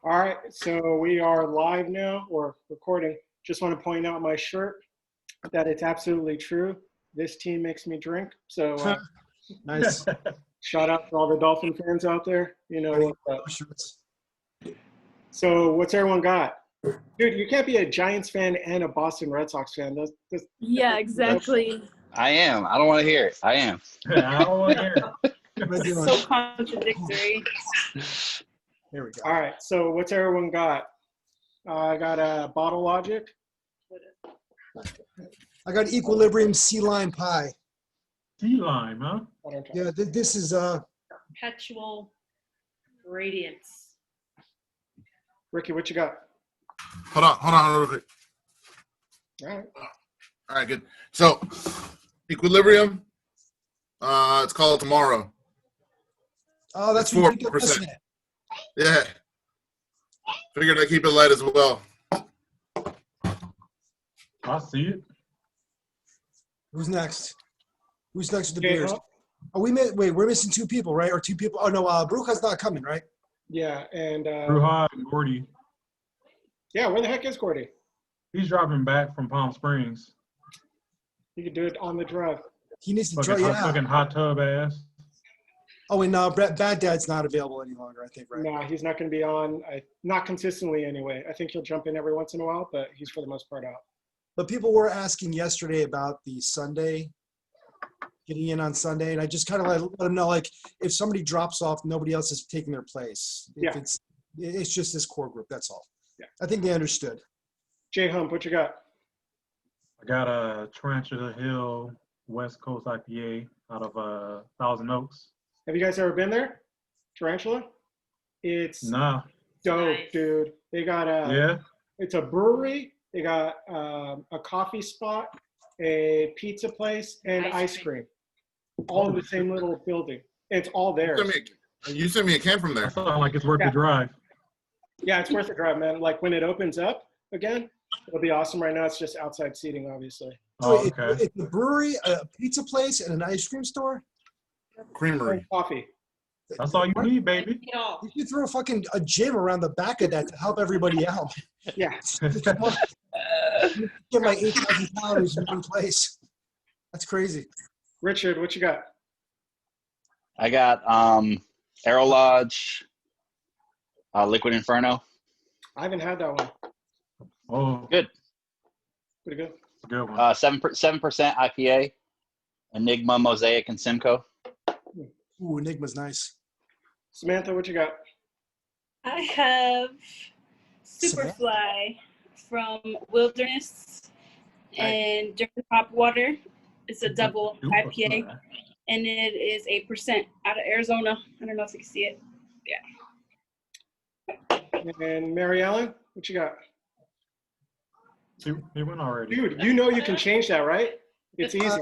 All right, so we are live now, or recording. Just want to point out my shirt that it's absolutely true. This team makes me drink. So Nice. shout out to all the Dolphin fans out there. You know what's up. Shirts. So what's everyone got? Dude, you can't be a Giants fan and a Boston Red Sox fan. Yeah, exactly. I am. I don't want to hear it. I am. I don't want to hear it. What am I doing? So contradictory. Here we go. All right, so what's everyone got? I got a Bottle Logic. I got Equilibrium Sea Lime Pie. Key lime, huh? I don't know. Yeah, this is Perpetual radiance. Ricky, what you got? Hold on real quick. All right. All right, good. So, Equilibrium, it's called Tomorrow. oh, that's It's what you 4%. Yeah. Figured I'd keep it light as well. I see it. Who's next? Who's next with the Okay, beers? well, Oh, we're missing two people, right? Or two people. Oh no, Brucha's not coming, right? yeah, and Bruja and Gordy. yeah, where the heck is Gordy? He's driving back from Palm Springs. You could do it on the drive. He needs to Fucking, try. Yeah. fucking hot tub ass. Oh, and Bad Dad's not available any longer, I think, right? No, he's not going to be on. Not consistently anyway. I think he'll jump in every once in a while, but he's for the most part out. But people were asking yesterday about the Sunday, getting in on Sunday, and I just kind of let them know, like, if somebody drops off, nobody else is taking their place. Yeah. It's just this core group. That's all. Yeah. I think they understood. Jay Hump, what you got? I got a Tarantula Hill West Coast IPA out of Thousand Oaks. Have you guys ever been there? Tarantula? It's Nah. dope, Nice. dude. They got Yeah. it's a brewery. They got a coffee spot, a pizza place, and ice cream. All in the same little building. It's all there. You sent me a can from there. That sounds like it's worth Yeah. the drive. Yeah, it's worth the drive, man. Like when it opens up again, it'll be awesome. Right now, it's just outside seating, obviously. Oh, Wait, okay. it's a brewery, a pizza place, and an ice cream store? Creamery. And coffee. That's all you need, baby. You should throw a gym around the back of that to help everybody out. Yeah. Get my 8,000 calories in one place. That's crazy. Richard, what you got? I got Aero Lodge, Liquid Inferno. I haven't had that one. Oh, Good. Pretty good. good one. 7% IPA, Enigma, Mosaic, and Simcoe. Ooh, Enigma's nice. Samantha, what you got? I have Samantha? Superfly from Wilderness and German Hop Water. It's a double IPA, and it is 8% out of Arizona. I don't know if you can see it. And Mary Ellen, what you got? He went already. Dude, you know you can change that, right? It's easy.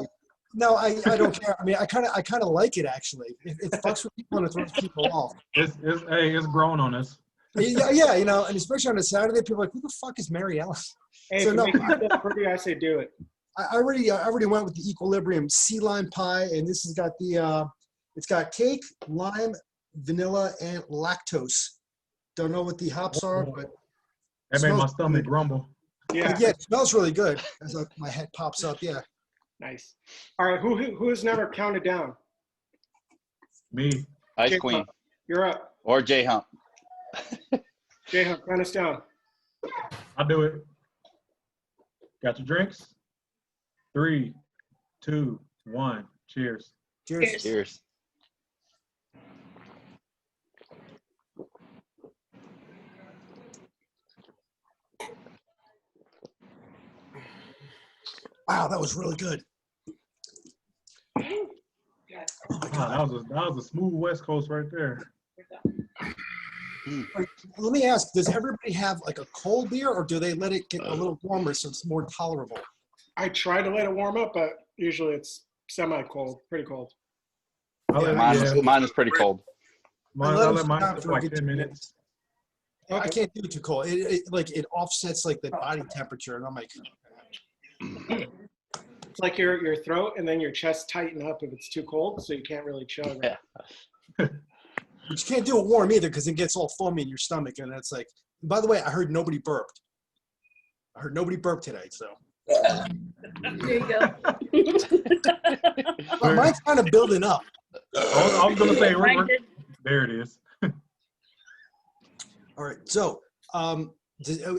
No, I don't care. I mean, I kind of like it actually. It fucks with people and it throws people off. It's grown on us. Yeah, and especially on a Saturday, people are like, who the fuck is Mary Ellen? Hey, So if no. it makes you feel pretty, I say do it. I already went with the Equilibrium Sea Lime Pie, and this has got it's got cake, lime, vanilla, and lactose. Don't know what the hops are, but That made my smells stomach good. rumble. Yeah, yeah, it smells really good as my head pops up. Yeah. nice. All right, who has never counted down? Me. Ice Jay Queen Hump, you're up. or J Hump. Jay Hump, count us down. I'll do it. Got your drinks? 3, 2, 1. Cheers. Cheers. Cheers. Wow, that was really good. Wow, that was a smooth West Coast right there. Let me ask, does everybody have like a cold beer or do they let it get a little warmer so it's more tolerable? I try to let it warm up, but usually it's semi-cold, pretty cold. Mine is pretty cold. Mine, let I it let mine sit out for for a like good 10 minutes. I can't do it too cold. It offsets like the body temperature, and I'm like, It's like your throat and then your chest tighten up if it's too cold, so you can't really chug. Yeah. But you can't do it warm either because it gets all foamy in your stomach. And it's like, by the way, I heard nobody burped. I heard nobody burped today. So There you go. but mine's kind of building up. I was gonna say, Mine did. there it is. All right. So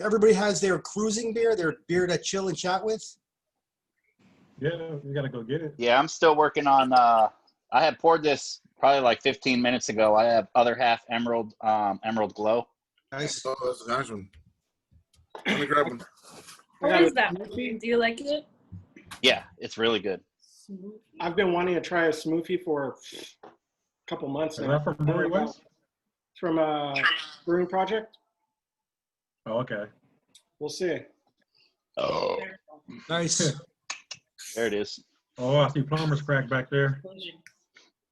everybody has their cruising beer, their beer to chill and chat with. Yeah, we gotta go get it. Yeah, I'm still working on. I had poured this probably like 15 minutes ago. I have other half Emerald Glow. Nice. Oh, that's a nice one. Let me grab one. What is that? Do you like it? Yeah, it's really good. I've been wanting to try a smoothie for a couple months Is now. that from Brewery West? It's from Brewing Project. Oh, okay. We'll see. Oh, Nice. there it is. Oh, I see Plumber's Crack back there.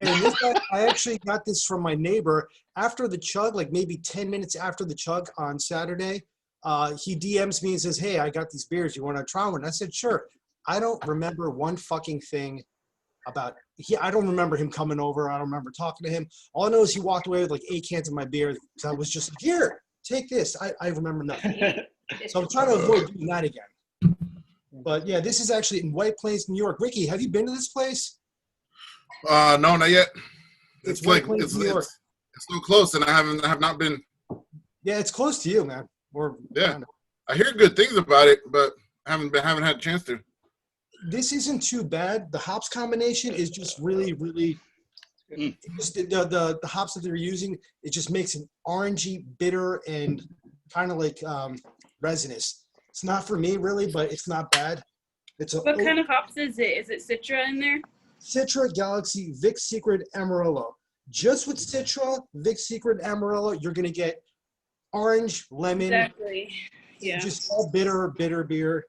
And this guy, I actually got this from my neighbor after the chug, like maybe 10 minutes after the chug on Saturday. He DMs me and says, "Hey, I got these beers. You want to try one?" I said, "Sure." I don't remember one fucking thing about I don't remember him coming over. I don't remember talking to him. All I know is he walked away with like 8 cans of my beer. So I was just like, "Here, take this." I remember nothing. So I'm trying to avoid doing that again. But yeah, this is actually in White Plains, New York. Ricky, have you been to this place? No, not yet. It's It's White like Plains, New York. it's so close, and I have not been. Yeah, it's close to you, man. Or Yeah. I hear good things about it, but haven't had a chance to. this isn't too bad. The hops combination is just really, really. Just the hops that they're using, it just makes it orangey, bitter, and kind of like resinous. It's not for me really, but it's not bad. It's a What kind of hops is it? Is it Citra in there? Citra, Galaxy, Vic Secret, Amarillo. Just with Citra, Vic Secret, Amarillo, you're gonna get orange, lemon, Exactly. Yeah. just all bitter beer,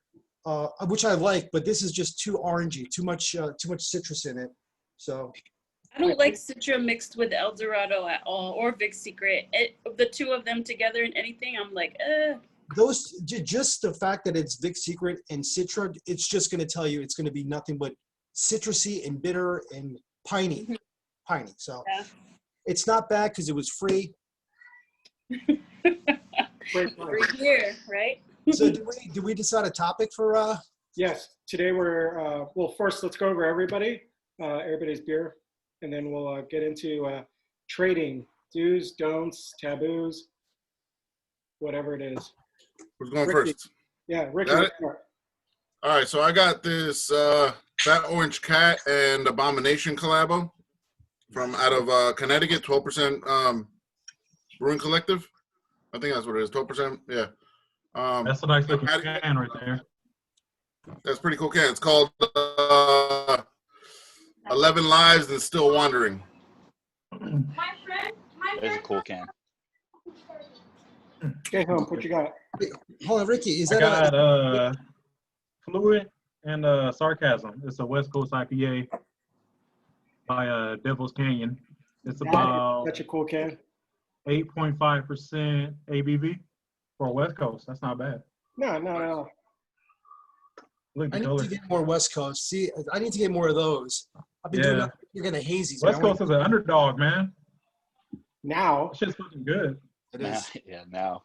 which I like. But this is just too orangey, too much citrus in it. So I don't like Citra mixed with El Dorado at all, or Vic Secret. The two of them together in anything, I'm like, those just the fact that it's Vic Secret and Citra, it's just gonna tell you it's gonna be nothing but citrusy and bitter and piney. So Yeah. it's not bad because it was free. Great We're price. here, right? So do we decide a topic for Yes, today we're, well, first let's go over everybody's beer, and then we'll get into trading, do's, don'ts, taboos, whatever it is. Who's going Ricky. first? Yeah, Ricky. Got it? All right, so I got this Fat Orange Cat and Abomination collabo from out of Connecticut, 12% Brewing Collective. I think that's what it is, 12%. Yeah. That's a nice looking I- can right there. That's a pretty cool can. It's called 11 Lives and Still Wandering. There's a cool can. Get home, what you got? hold on, Ricky, is I that got Fluid and Sarcasm. It's a West Coast IPA by Devil's Canyon. It's about Such a cool can. 8.5% ABV for West Coast. That's not bad. No. Look I at the need color. to get more West Coast. See, I need to get more of those. I've been doing Yeah. that. You're gonna hazies. West man. Coast is an underdog, man. Now, That shit's fucking good. It Now, is. yeah, now.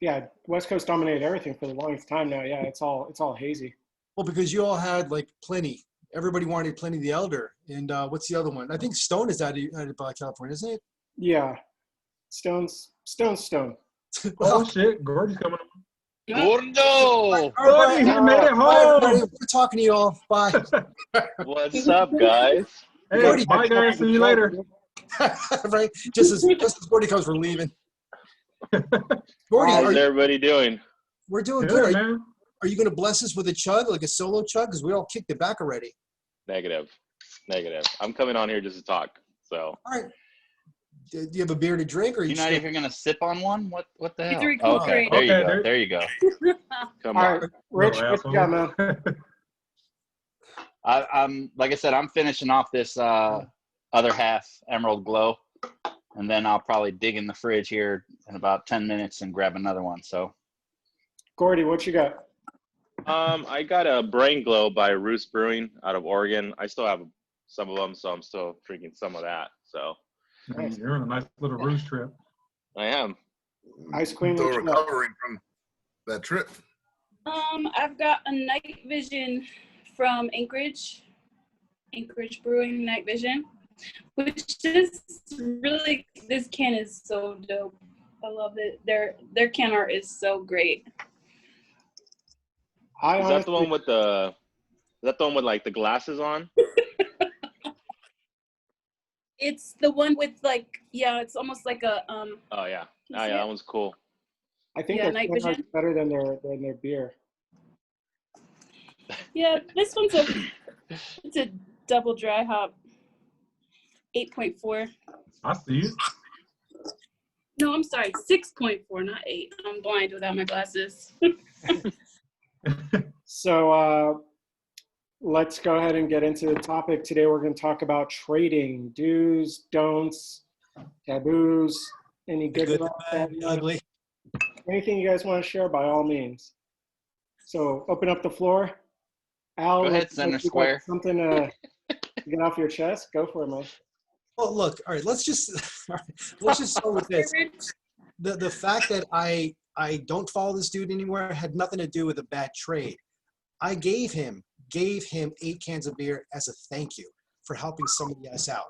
yeah, West Coast dominated everything for the longest time now. Yeah, it's all hazy. Well, because you all had like plenty. Everybody wanted Plenty the Elder. And what's the other one? I think Stone is out of California, isn't it? Yeah, Stone. Oh shit, Gordy's coming on. Gordo! All Gordy, he made it Bye, everybody. home. We're talking to you all. Bye. What's up, guys? Hey, Gordy. bye guys, see you later. Right? Just as Gordy comes, we're leaving. Gordy, How's everybody doing? we're doing Good, good. man. Are you going to bless us with a chug, like a solo chug? Because we all kicked it back already. Negative. I'm coming on here just to talk. So All right. Do you have a beer to drink, or You're you not just even gonna sip on one? What the hell? Three Oh, cool okay, trade. there you go. Okay, There you go. come All on. right, Rich, No, what you got, man? asshole. I'm like I said, I'm finishing off this other half Emerald Glow, and then I'll probably dig in the fridge here in about 10 minutes and grab another one. So Gordy, what you got? I got a Brain Glow by Roost Brewing out of Oregon. I still have some of them, so I'm still drinking some of that. So Nice. You're on a nice little cruise trip. I am. Ice cream Still and Chug. recovering from that trip. I've got a night vision from Anchorage Brewing Night Vision, which is really, this can is so dope. I love it. Their can art is so great. Is that the one with the? Is that the one with like the glasses on? It's the one with like, yeah, it's almost like a Oh yeah. you Oh see yeah, it? that one's cool. I think Yeah, their night can art's vision. better than their beer. Yeah, this one's it's a double dry hop. 8.4. I see it. No, I'm sorry, 6.4, not 8. I'm blind without my glasses. So let's go ahead and get into the topic. Today we're going to talk about trading, do's, don'ts, taboos, any good, Good, about bad, that. ugly. Anything you guys want to share, by all means. So open up the floor. Al, Go ahead, looks center like you got square. something to get off your chest. Go for it, man. Well, look, all right, let's just start with this. The fact that I don't follow this dude anymore had nothing to do with a bad trade. I gave him 8 cans of beer as a thank you for helping somebody else out.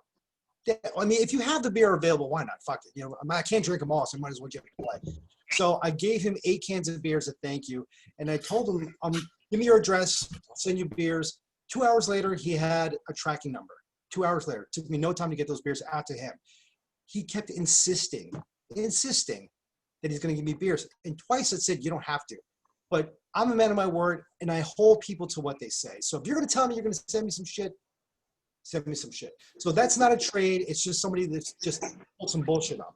Yeah, I mean, if you have the beer available, why not? Fuck it. You know, I can't drink them all, so I might as well give it away. So I gave him 8 cans of beer as a thank you, and I told him, give me your address, I'll send you beers. 2 hours later, he had a tracking number. 2 hours later, it took me no time to get those beers out to him. He kept insisting that he's going to give me beers. And twice I said, you don't have to. But I'm a man of my word, and I hold people to what they say. So if you're going to tell me you're going to send me some shit, send me some shit. So that's not a trade. It's just somebody that's just pulled some bullshit on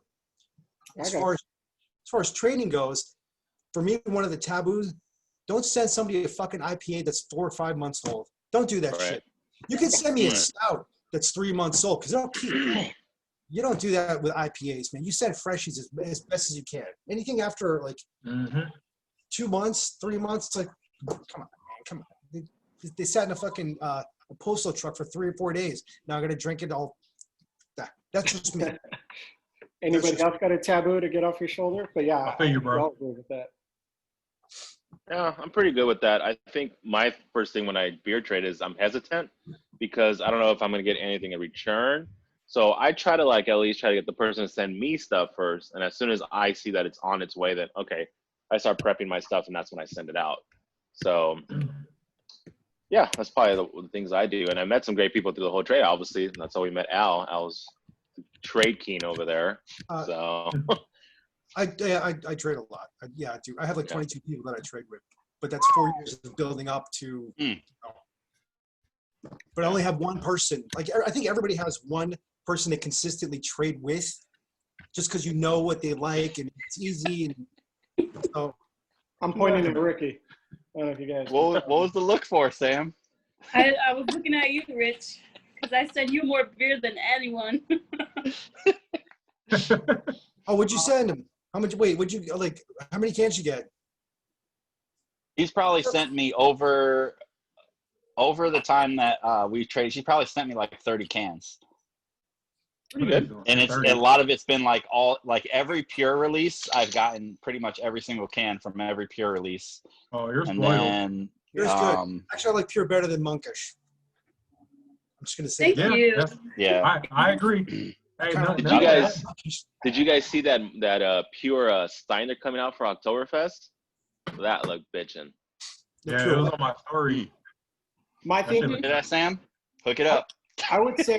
me. As far as trading goes, for me, one of the taboos, don't send somebody a fucking IPA that's 4 or 5 months old. Don't do that Right. shit. You can send me a Right. stout that's 3 months old because they'll keep. You don't do that with IPAs, man. You send freshies as best as you can. Anything after like 2 months, 3 months, it's like, come on, man, come on. They sat in a fucking a postal truck for 3 or 4 days. Now I got to drink it all. That's just me. Anybody else got a taboo to get off your shoulder? But yeah, I feel you, bro. we all agree with that. Yeah, I'm pretty good with that. I think my first thing when I beer trade is I'm hesitant because I don't know if I'm gonna get anything in return. So I try to like at least try to get the person to send me stuff first, and as soon as I see that it's on its way, then okay, I start prepping my stuff, and that's when I send it out. So yeah, that's probably the things I do. And I met some great people through the whole trade. Obviously, and that's how we met Al. Al's trade keen over there. So I trade a lot. Yeah, I do. I have like 22 people that I trade with, but that's 4 years of building up to. But I only have one person. Like I think everybody has one person they consistently trade with, just because you know what they like and it's easy. And so I'm pointing at Ricky. I don't know if you guys. What was the look for, Sam? I was looking at you, Rich, because I said you more beer than anyone. oh, what'd you send him? How much? Wait, would you like? How many cans you get? He's probably sent me over the time that we traded. She probably sent me like 30 cans. pretty good. And a lot of it's been like every pure release. I've gotten pretty much every single can from every pure release. Oh, you're And spoiled. then Yours good. Actually, I like pure better than monkish. I'm just gonna say. Thank you. yeah. I agree. Hey, Did you guys see that pure Steiner coming out for Oktoberfest? That looked bitchin'. Yeah, it was on my story. My thing, Look at that, Sam. Hook it up. I would say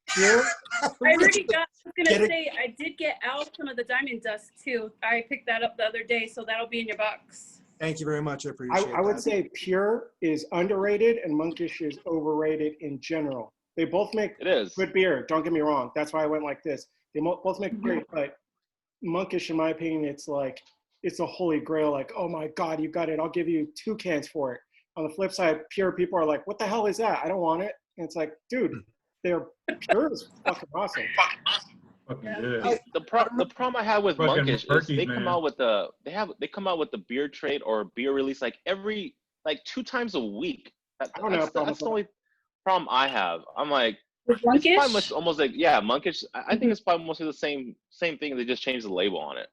pure. I already got, I was gonna say, I did get out some of the Diamond Dust too. I picked that up the other day, so that'll be in your box. Thank you very much. I appreciate it. I would say pure is underrated and monkish is overrated in general. They both make good beer. Don't get me wrong. That's why I went like this. They both make great, but monkish, in my opinion, it's like, it's a holy grail. Like, oh my God, you got it. I'll give you 2 cans for it. On the flip side, pure people are like, what the hell is that? I don't want it. And it's like, dude, they're pure is fucking awesome. Yeah. The problem I have with monkish is they come out with the beer trade or beer release like 2 times a week. That's the only problem I have. I'm like, With It's probably Monkish? almost like, yeah, monkish. I think it's probably mostly the same thing. They just changed the label on it.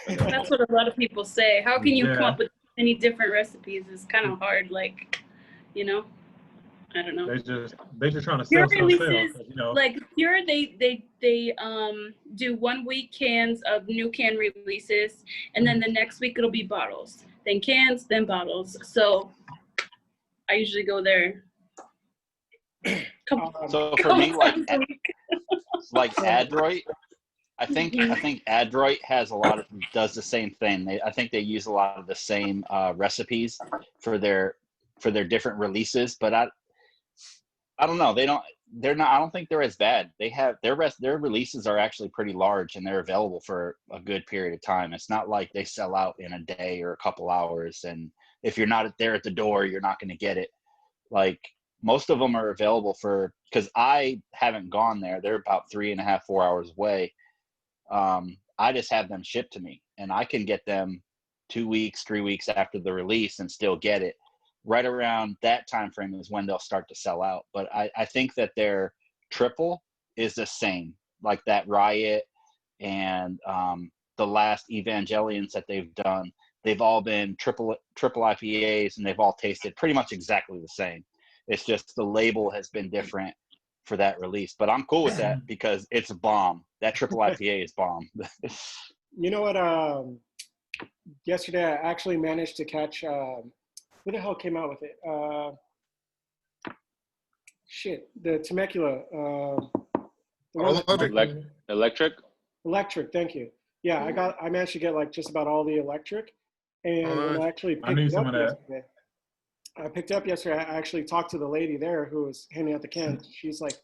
That's what a lot of people say. How can you come Yeah. up with any different recipes? It's kind of hard, like, you know. I don't know. They just trying to Pure sell stuff, releases, you know. like Pure, they do 1 week cans of new can releases, and then the next week it'll be bottles, then cans, then bottles. So I usually go there. So for me, like times a week. Adroit, I think Adroit has does the same thing. I think they use a lot of the same recipes for their different releases, but I don't know. They're not. I don't think they're as bad. They have their releases are actually pretty large and they're available for a good period of time. It's not like they sell out in a day or a couple hours, and if you're not there at the door, you're not going to get it. Like most of them are available because I haven't gone there. They're about 3.5, 4 hours away. I just have them shipped to me, and I can get them 2 weeks, 3 weeks after the release and still get it. Right around that time frame is when they'll start to sell out. But I think that their triple is the same, like that Riot and the last Evangelions that they've done. They've all been triple IPAs, and they've all tasted pretty much exactly the same. It's just the label has been different for that release. But I'm cool with that because it's a bomb. That triple IPA is bomb. You know what? Yesterday I actually managed to catch. Who the hell came out with it? The Temecula. The one that- Electric. Thank you. Yeah, I managed to get like just about all the electric, and when I actually picked it up yesterday. I picked up yesterday. I actually talked to the lady there who was handing out the cans. She's like,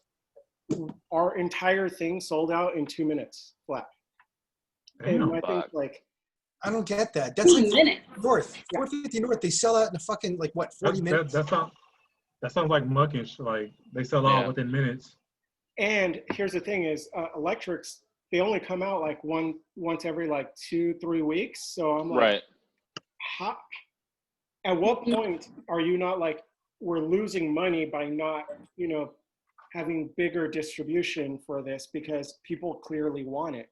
"Our entire thing sold out in 2 minutes flat." And I think like. I don't get that. That's like 2 minutes. North. 450 North, they sell out in a fucking, 40 minutes? That sounds like monkish. Like, they sell out within minutes. And here's the thing is, electrics, they only come out like once every 2-3 weeks. So I'm like, right. At what point are you not like, we're losing money by not, having bigger distribution for this because people clearly want it.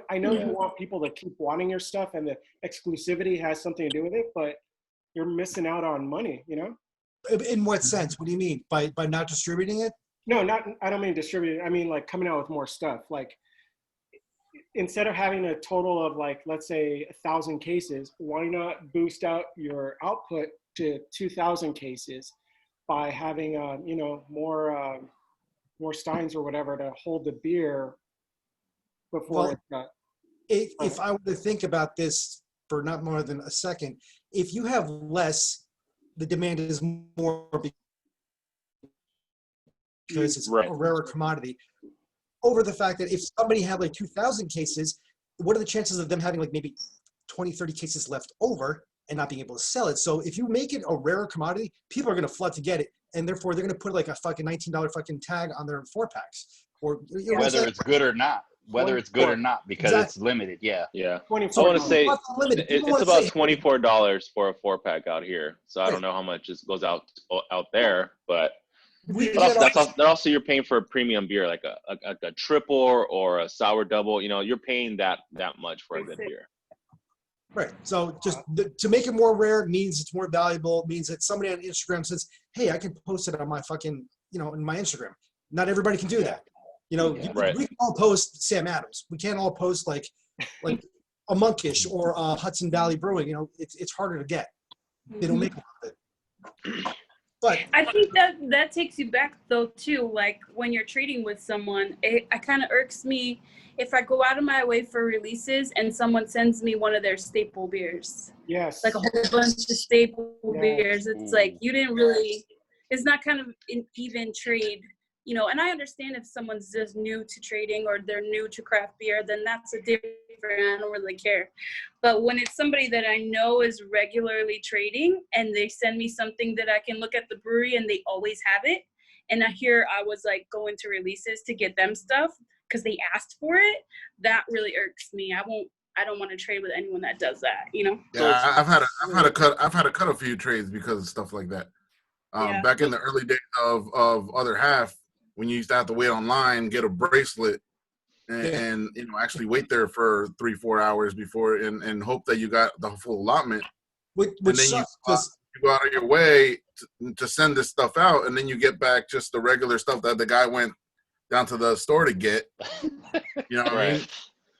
I know you want people to keep wanting your stuff, and the exclusivity has something to do with it, but you're missing out on money, In what sense? What do you mean? By not distributing it? No, I don't mean distributing. I mean like coming out with more stuff. Like instead of having a total of let's say 1,000 cases, why not boost out your output to 2,000 cases by having more steins or whatever to hold the beer before if I were to think about this for not more than a second, if you have less, the demand is more because it's a rarer commodity. Over the fact that if somebody had 2,000 cases, what are the chances of them having maybe 20, 30 cases left over and not being able to sell it? So if you make it a rarer commodity, people are going to flood to get it, and therefore they're going to put a fucking $19 fucking tag on their 4-packs, or whether it's good or not. Because it's limited. Yeah. I want to say it's about $24 for a 4-pack out here. So I don't know how much just goes out there, but that's also you're paying for a premium beer, like a triple or a sour double. You're paying that much for a good beer. Right. So just to make it more rare means it's more valuable. Means that somebody on Instagram says, "Hey, I can post it on my fucking in my Instagram." Not everybody can do that. We can all post Sam Adams. We can't all post like a Monkish or Hudson Valley Brewing. It's harder to get. They don't make a lot of it. But I think that takes you back though too. Like when you're trading with someone, it kind of irks me if I go out of my way for releases and someone sends me one of their staple beers. Yes. Like a whole bunch of staple beers. It's like you didn't really. It's not kind of an even trade. And I understand if someone's just new to trading or they're new to craft beer, then that's a different, I don't really care. But when it's somebody that I know is regularly trading and they send me something that I can look at the brewery and they always have it, and I was going to releases to get them stuff because they asked for it, that really irks me. I don't want to trade with anyone that does that, Yeah, I've had to cut a few trades because of stuff like that. Back in the early days of Other Half, when you used to have to wait online, get a bracelet, and, Yeah. and actually wait there for 3-4 hours before and hope that you got the full allotment. Which And then sucks because you go out of your way to send this stuff out, and then you get back just the regular stuff that the guy went down to the store to get. You know what I mean?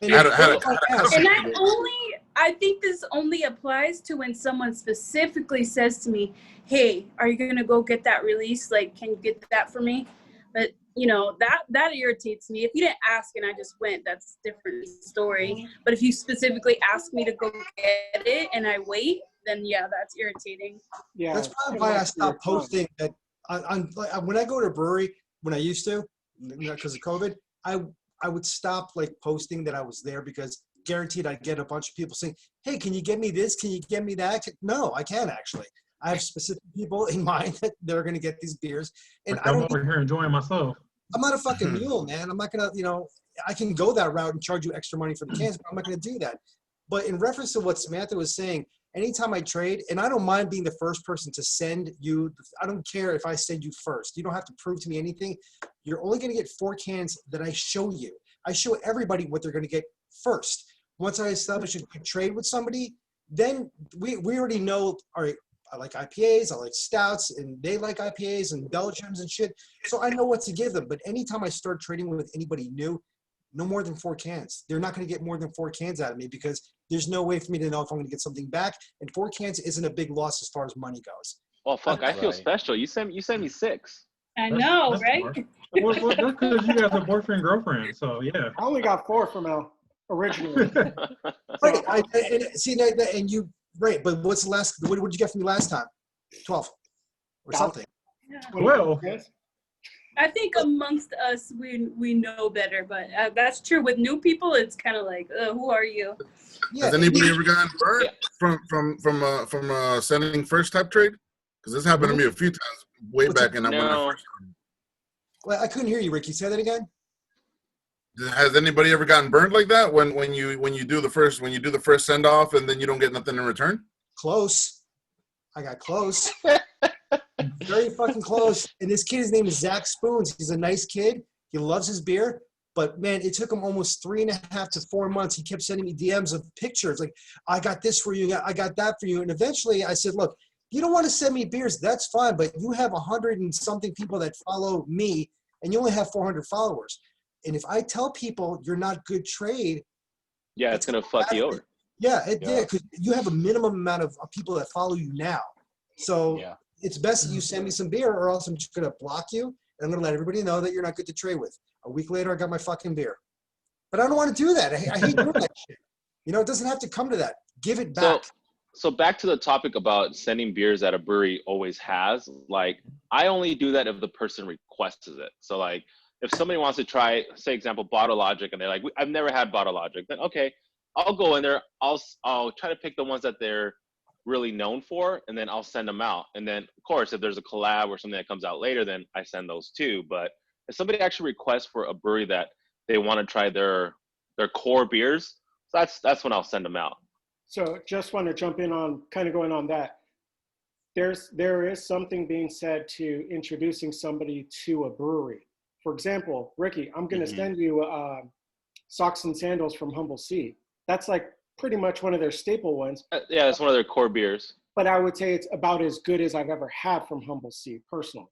and Had it- a- had a- oh, had a- yes. And I think this only applies to when someone specifically says to me, hey, are you going to go get that release? Like, can you get that for me? But, that irritates me. If you didn't ask and I just went, that's a different story. But if you specifically ask me to go get it and I wait, then yeah, that's irritating. Yeah. That's probably why I stopped posting that. When I go to a brewery, when I used to, because of COVID, I would stop like posting that I was there because guaranteed I'd get a bunch of people saying, hey, can you get me this? Can you get me that? No, I can't actually. I have specific people in mind that they're going to get these beers. And I'm over here enjoying myself. I'm not a fucking mule, man. I'm not going to, I can go that route and charge you extra money for the cans, but I'm not going to do that. But in reference to what Samantha was saying, anytime I trade, and I don't mind being the first person to send you, I don't care if I send you first. You don't have to prove to me anything. You're only going to get 4 cans that I show you. I show everybody what they're going to get first. Once I establish a good trade with somebody, then we already know, all right, I like IPAs, I like stouts, and they like IPAs and Belgians and shit. So I know what to give them. But anytime I start trading with anybody new, no more than 4 cans. They're not going to get more than 4 cans out of me because there's no way for me to know if I'm going to get something back. And 4 cans isn't a big loss as far as money goes. Well, fuck, I feel Right. special. You sent me 6. I know, That's right? smart. Well, that's because you guys are boyfriend girlfriend. So yeah. I only got 4 from Al originally. Right. And you, right. But what's the last, what did you get from me last time? 12 or something. Yeah. Well, Yes. I think amongst us, we know better, but that's true. With new people, it's kind of like, who are you? Yeah. Has anybody ever gotten burned from sending first type trade? Because this happened to me a few times way What's back in when I No. first started. Well, I couldn't hear you, Ricky. Say that again. Has anybody ever gotten burned like that when you do the first send off and then you don't get nothing in return? Close. I got close. Very fucking close. And this kid, his name is Zach Spoons. He's a nice kid. He loves his beer. But man, it took him almost 3.5 to 4 months. He kept sending me DMs of pictures like, I got this for you. I got that for you. And eventually I said, look, you don't want to send me beers. That's fine. But you have 100 and something people that follow me and you only have 400 followers. And if I tell people you're not good trade, Yeah, it's gonna fuck you over. yeah, because you have a minimum amount of people that follow you now. So Yeah. it's best that you send me some beer or else I'm just going to block you. And I'm going to let everybody know that you're not good to trade with. A week later, I got my fucking beer. But I don't want to do that. I hate doing that shit. It doesn't have to come to that. Give it back. So back to the topic about sending beers that a brewery always has. Like, I only do that if the person requests it. So like, if somebody wants to try, say example, Bottle Logic, and they're like, I've never had Bottle Logic, then okay, I'll go in there. I'll try to pick the ones that they're really known for, and then I'll send them out. And then of course, if there's a collab or something that comes out later, then I send those too. But if somebody actually requests for a brewery that they want to try their core beers, that's when I'll send them out. So just want to jump in on kind of going on that. There is something being said to introducing somebody to a brewery. For example, Ricky, I'm going to send you Socks and Sandals from Humble Sea. That's like pretty much one of their staple ones. Yeah, it's one of their core beers. But I would say it's about as good as I've ever had from Humble Sea, personally.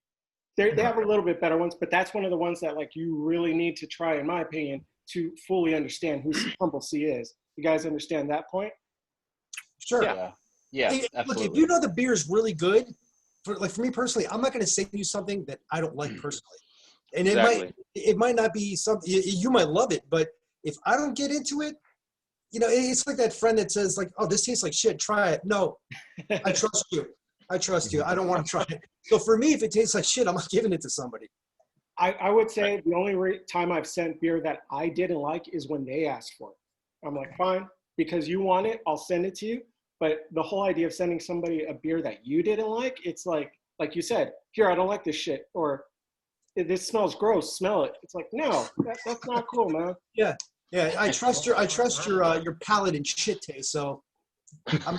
They have a little bit better ones, but that's one of the ones that like you really need to try, in my opinion, to fully understand who Humble Sea is. You guys understand that point? Sure. Yeah, Hey, absolutely. look, if you know the beer is really good, for me personally, I'm not going to send you something that I don't like personally. And it might not be something, you might love it, but if I don't get into it, it's like that friend that says like, oh, this tastes like shit, try it. No, I trust you. I don't want to try it. So for me, if it tastes like shit, I'm not giving it to somebody. I would say the only time I've sent beer that I didn't like is when they asked for it. I'm like, fine, because you want it, I'll send it to you. But the whole idea of sending somebody a beer that you didn't like, it's like you said, here, I don't like this shit. Or this smells gross, smell it. It's like, no, that's not cool, man. Yeah. I trust your palate and shit taste. So I'm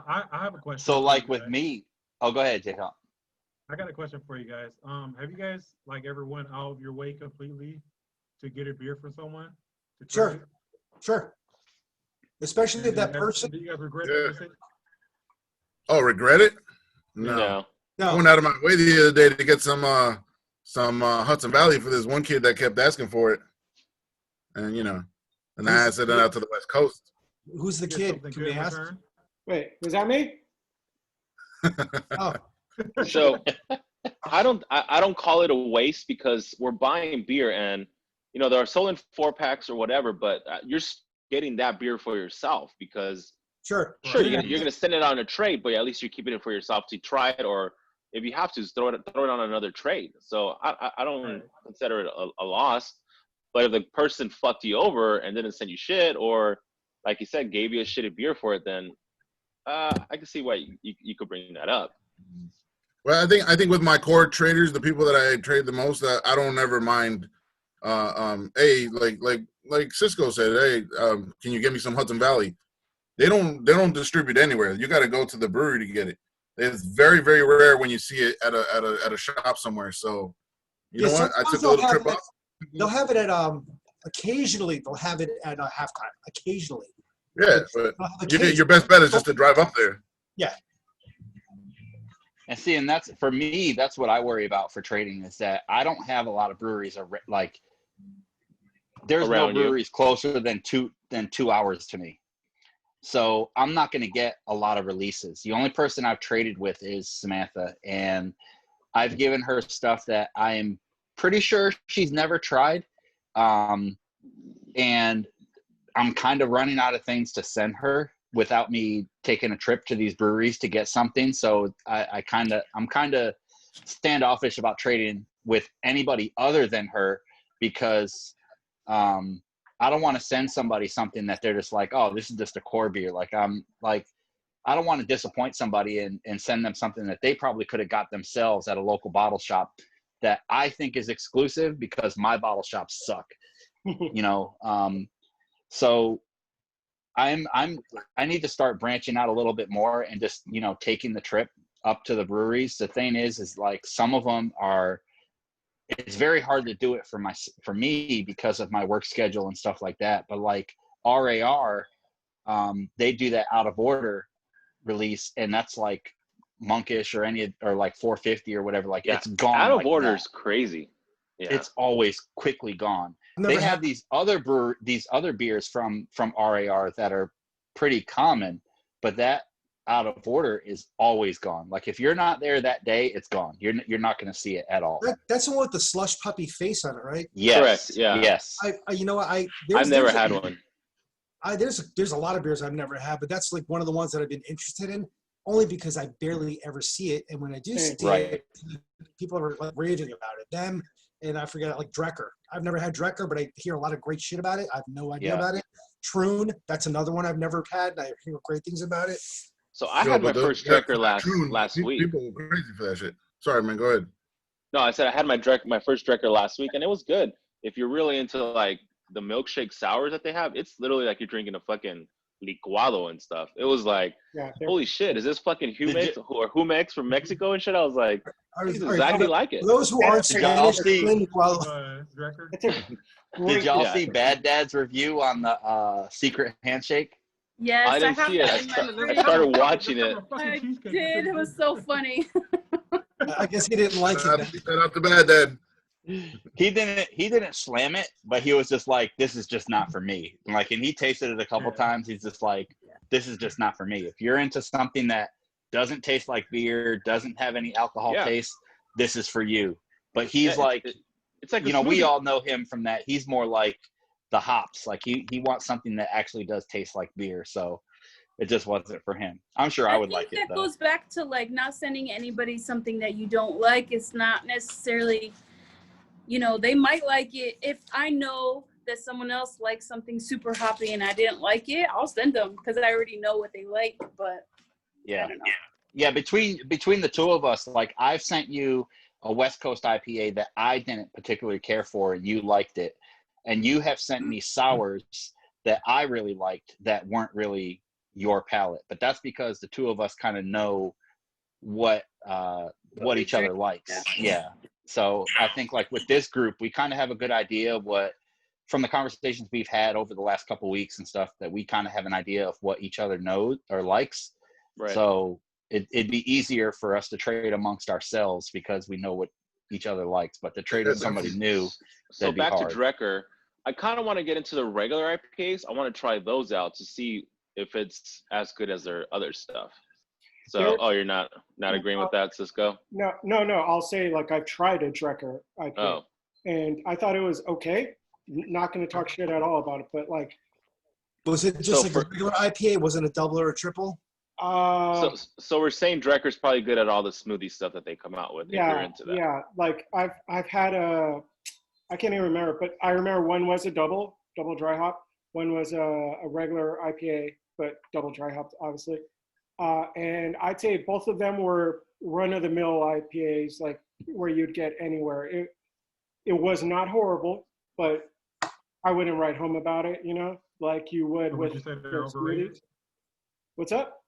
I have a question. So like with me, oh, go ahead, Jacob. I got a question for you guys. Have you guys like ever went out of your way completely to get a beer for someone? To Sure. trade? Sure. Especially if And that person. do you guys regret Yeah. that decision? Oh, regret it? No. No. I No. went out of my way the other day to get some Hudson Valley for this one kid that kept asking for it, and and I sent it out to the West Coast. Who's the Get kid? something Can good we in ask? return? Wait, was that me? Oh, So I don't call it a waste because we're buying beer and they're sold in 4-packs or whatever, but you're getting that beer for yourself because sure. sure You're you're gonna send it on a trade, but at least you're keeping it for yourself to try it, or if you have to throw it on another trade. So I don't Right. consider it a loss. But if the person fucked you over and didn't send you shit, or like you said, gave you a shitty beer for it, then I can see why you could bring that up. Well, I think with my core traders, the people that I trade the most, I don't ever mind. Hey, like Cisco said, hey, can you get me some Hudson Valley? They don't distribute anywhere. You got to go to the brewery to get it. It's very, very rare when you see it at a shop somewhere. So you know what? I took a little trip up. They'll have it at occasionally. They'll have it at halftime. Occasionally. Yeah, but They'll have a your best bet is just to drive up there. Yeah. And see, and that's for me. That's what I worry about for trading is that I don't have a lot of breweries like. There's Around no you. breweries closer than 2 hours to me. So I'm not going to get a lot of releases. The only person I've traded with is Samantha, and I've given her stuff that I am pretty sure she's never tried. And I'm kind of running out of things to send her without me taking a trip to these breweries to get something. So I'm kind of standoffish about trading with anybody other than her because I don't want to send somebody something that they're just like, oh, this is just a core beer. Like I don't want to disappoint somebody and send them something that they probably could have got themselves at a local bottle shop that I think is exclusive because my bottle shops suck. So I need to start branching out a little bit more and just, taking the trip up to the breweries. The thing is like some of them it's very hard to do it for me because of my work schedule and stuff like that. But like RAR, they do that out of order release, and that's like Monkish or like 450 or whatever. Like it's gone. Out of like order that. is crazy. Yeah. It's always quickly gone. They have these other beers from RAR that are pretty common, but that out of order is always gone. Like if you're not there that day, it's gone. You're not going to see it at all. That's the one with the slush puppy face on it, right? Yes. Correct, yeah. Yes. I've never had one. There's a lot of beers I've never had, but that's like one of the ones that I've been interested in, only because I barely ever see it, and when I do see it, people are like raving about it. Them and I forget like Drecker. I've never had Drecker, but I hear a lot of great shit about it. I have no idea about it. Troon, that's another one I've never had, and I hear great things about it. So I had my first Drecker last week. People were crazy for that shit. Sorry, man. Go ahead. No, I said I had my first Drecker last week, and it was good. If you're really into like the milkshake sours that they have, it's literally like you're drinking a fucking licuado and stuff. It was like, holy shit, is this fucking Jumex from Mexico and shit? I was like, it's exactly like it. For those who aren't Spanish, Drecker? Did y'all see Bad Dad's review on the secret handshake? Yes, I didn't see it. I started watching it. I did. It was so funny. I guess he didn't like it. Shout out to Bad Dad. He didn't slam it, but he was just like, this is just not for me. Like, and he tasted it a couple times. He's just like, this is just not for me. If you're into something that doesn't taste like beer, doesn't have any alcohol taste, this is for you. But he's it's like we all know him from that. He's more like the hops. Like he wants something that actually does taste like beer. So it just wasn't for him. I'm sure I would like it. That goes back to like not sending anybody something that you don't like. It's not necessarily, they might like it. If I know that someone else likes something super hoppy and I didn't like it, I'll send them because I already know what they like. But I don't know. Yeah. Between the two of us, like I've sent you a West Coast IPA that I didn't particularly care for and you liked it. And you have sent me sours that I really liked that weren't really your palate. But that's because the two of us kind of know what what each other likes. Yeah. So I think like with this group, we kind of have a good idea of what, from the conversations we've had over the last couple of weeks and stuff, that we kind of have an idea of what each other knows or likes. Right. So it'd be easier for us to trade amongst ourselves because we know what each other likes. But to trade with somebody new, So that'd be back hard. to Drecker, I kind of want to get into the regular IPAs. I want to try those out to see if it's as good as their other stuff. So, you're not agreeing with that, Cisco? No. I'll say like I've tried a Drecker IPA, and I thought it was okay. Not going to talk shit at all about it, but like, Was it just like a regular IPA? Wasn't a double or a triple? So we're saying Drecker's probably good at all the smoothie stuff that they come out with. If you're into that. Yeah. Like I've had I can't even remember, but I remember one was a double dry hop. One was a regular IPA, but double dry hopped, obviously. And I'd say both of them were run-of-the-mill IPAs, like where you'd get anywhere. It was not horrible, but I wouldn't write home about it, you know, like you would So with would you say they're your overrated? smoothies. What's up?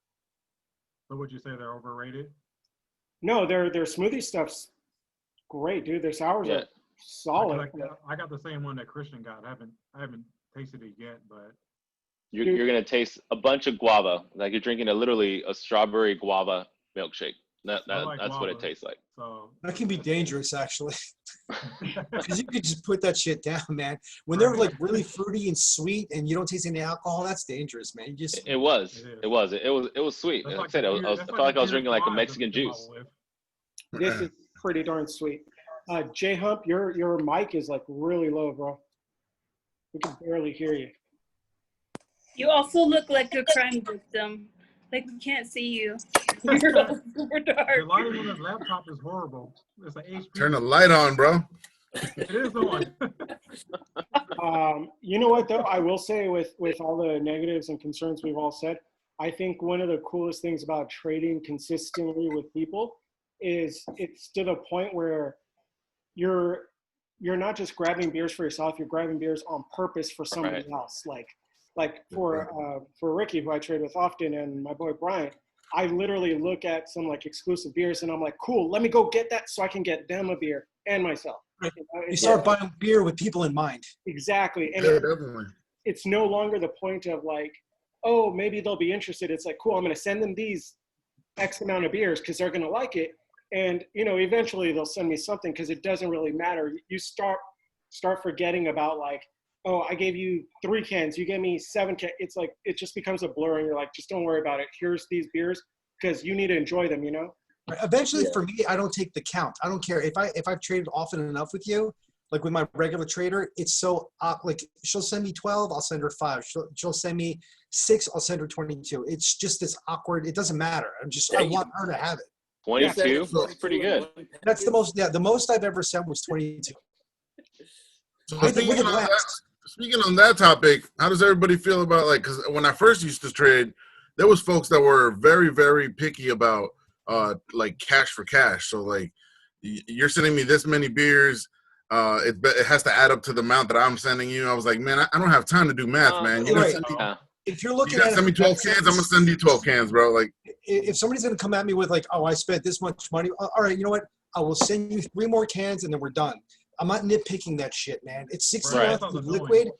So would you say they're overrated? No, their smoothie stuff's great, dude. Their sours are solid. I got the same one that Christian got. I haven't tasted it yet, but You're gonna taste a bunch of guava, like you're drinking literally a strawberry guava milkshake. That's what it tastes like. So That can be dangerous, actually. Because you could just put that shit down, man. When they're like really fruity and sweet, and you don't taste any alcohol, that's dangerous, man. You just It was sweet. That's Like I like said, the I beer- felt that's like I was the drinking like a beer Mexican vibe that we juice. come out with. This is pretty darn sweet. J Hump, your mic is like really low, bro. We can barely hear you. You also look like a crime victim. Like we can't see you. You're all super The dark. lighting on this laptop is horrible. It's an HP. Turn the light on, bro. It is on. You know what though? I will say with all the negatives and concerns we've all said, I think one of the coolest things about trading consistently with people is it's to the point where you're not just grabbing beers for yourself, you're grabbing beers on purpose for somebody else. Like for Ricky, who I trade with often, and my boy Brian, I literally look at some like exclusive beers and I'm like, cool, let me go get that so I can get them a beer and myself. Right. You know, you start buying beer with people in mind. Exactly. And Yeah, definitely. it's no longer the point of like, oh, maybe they'll be interested. It's like, cool, I'm going to send them these X amount of beers because they're going to like it. And, you know, eventually they'll send me something because it doesn't really matter. You start forgetting about like, oh, I gave you 3 cans, you gave me 7 cans. It's like, it just becomes a blur and you're like, just don't worry about it. Here's these beers because you need to enjoy them, you know? Right. Eventually, for me, I don't take the count. I don't care if I've traded often enough with you. Like with my regular trader, it's so like she'll send me 12, I'll send her 5. She'll send me 6, I'll send her 22. It's just this awkward. It doesn't matter. I want her to have it. 22? That's pretty good. That's the most. Yeah, the most I've ever sent was 22. So With speaking, a on that, blast. speaking on that topic, how does everybody feel about like? Because when I first used to trade, there was folks that were very, very picky about like cash for cash. So like, you're sending me this many beers. It has to add up to the amount that I'm sending you. I was like, man, I don't have time to do math, man. You're right. gonna send me, If you're you looking gotta at send me 12 cans. I'm gonna send you 12 cans, bro. Like, if somebody's going to come at me with like, oh, I spent this much money. All right, you know what? I will send you 3 more cans and then we're done. I'm not nitpicking that shit, man. It's 60 Right. ounces of liquid.